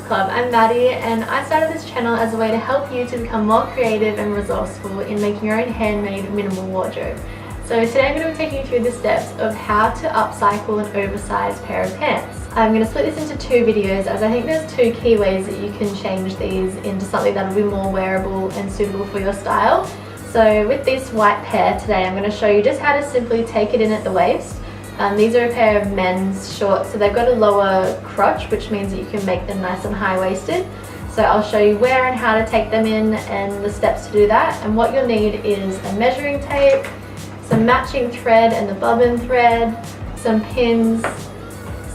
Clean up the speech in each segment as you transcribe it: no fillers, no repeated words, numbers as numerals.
Club. I'm Maddie and I started this channel as a way to help you to become more creative and resourceful in making your own handmade minimal wardrobe. So today I'm going to be taking you through the steps of how to upcycle an oversized pair of pants. I'm going to split this into two videos as I think there's two key ways that you can change these into something that will be more wearable and suitable for your style. So with this white pair today I'm going to show you just how to simply take it in at the waist. These are a pair of men's shorts, so they've got a lower crotch, which means that you can make them nice and high-waisted. So I'll show you where and how to take them in and the steps to do that. And what you'll need is a measuring tape, some matching thread and the bobbin thread, some pins,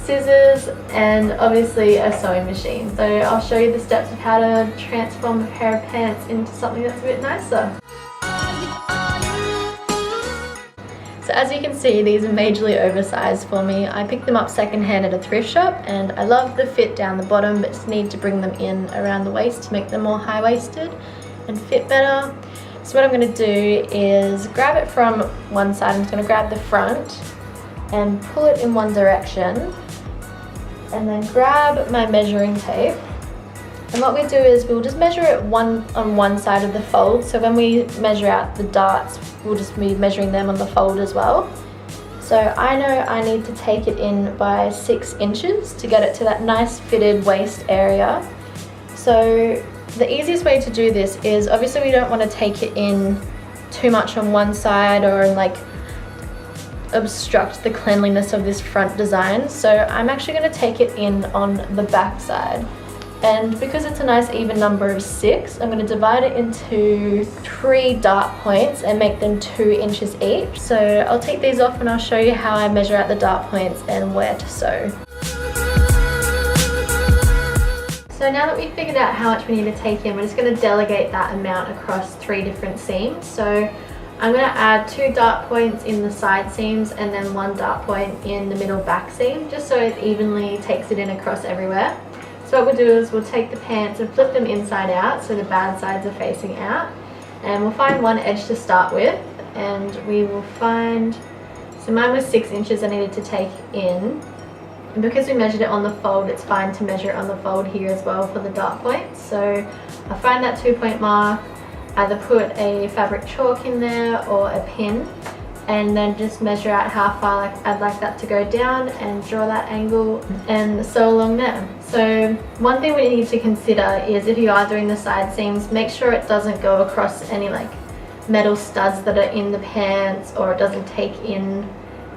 scissors, and obviously a sewing machine. So I'll show you the steps of how to transform a pair of pants into something that's a bit nicer. So as you can see, these are majorly oversized for me. I picked them up secondhand at a thrift shop and I love the fit down the bottom, but just need to bring them in around the waist to make them more high-waisted and fit better. So what I'm going to do is grab it from one side. I'm just going to grab the front and pull it in one direction and then grab my measuring tape. And what we do is we'll just measure it on one side of the fold. So when we measure out the darts, we'll just be measuring them on the fold as well. So I know I need to take it in by 6 inches to get it to that nice fitted waist area. So the easiest way to do this is, obviously we don't want to take it in too much on one side or like obstruct the cleanliness of this front design. So I'm actually going to take it in on the back side. And because it's a nice even number of 6, I'm going to divide it into 3 dart points and make them 2 inches each. So I'll take these off and I'll show you how I measure out the dart points and where to sew. So now that we've figured out how much we need to take in, we're just going to delegate that amount across 3 different seams. So I'm going to add 2 dart points in the side seams and then 1 dart point in the middle back seam, just so it evenly takes it in across everywhere. So what we'll do is we'll take the pants and flip them inside out so the bad sides are facing out, and we'll find one edge to start with, and we will find, so mine was 6 inches I needed to take in, and because we measured it on the fold, it's fine to measure it on the fold here as well for the dart points. So I'll find that 2-point mark, either put a fabric chalk in there or a pin, and then just measure out how far I'd like that to go down and draw that angle and sew along there. So one thing we need to consider is if you are doing the side seams, make sure it doesn't go across any like metal studs that are in the pants, or it doesn't take in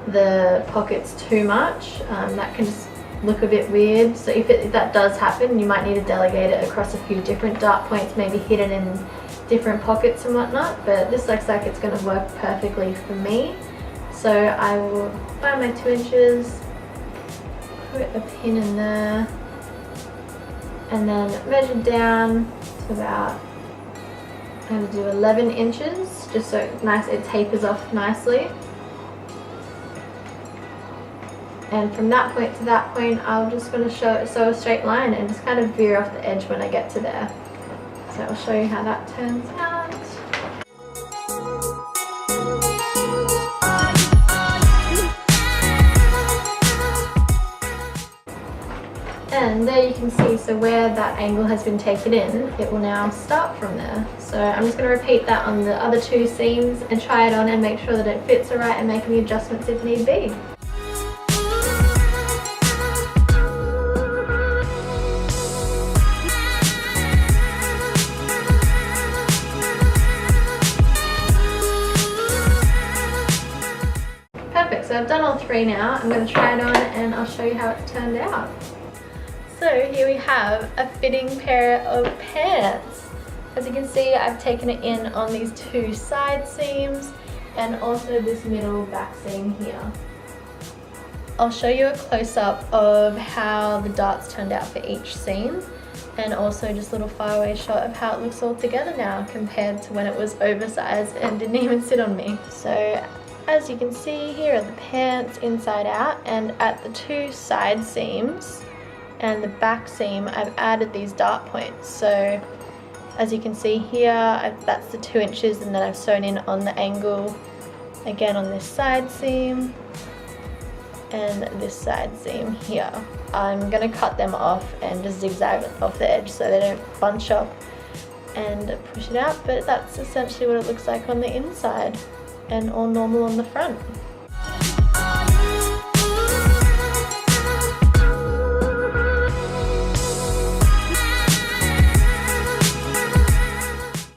the pockets too much. That can just look a bit weird. So if that does happen, you might need to delegate it across a few different dart points, maybe hidden in different pockets and whatnot, but this looks like it's going to work perfectly for me. So I will find my 2 inches, put a pin in there, and then measure down to about, I'm going to do 11 inches, just so it tapers off nicely. And from that point to that point, I'm just going to sew a straight line and just kind of veer off the edge when I get to there. So I'll show you how that turns out. And there you can see, so where that angle has been taken in, it will now start from there. So I'm just going to repeat that on the other 2 seams and try it on and make sure that it fits alright and make any adjustments if need be. Perfect, so I've done all 3 now. I'm going to try it on and I'll show you how it's turned out. So here we have a fitting pair of pants. As you can see, I've taken it in on these 2 side seams and also this middle back seam here. I'll show you a close-up of how the darts turned out for each seam, and also just a little faraway shot of how it looks all together now compared to when it was oversized and didn't even sit on me. So as you can see, here are the pants inside out, and at the 2 side seams and the back seam I've added these dart points. So as you can see here, that's the 2 inches, and then I've sewn in on the angle again on this side seam, and this side seam here. I'm going to cut them off and just zigzag off the edge so they don't bunch up and push it out, but that's essentially what it looks like on the inside and all normal on the front.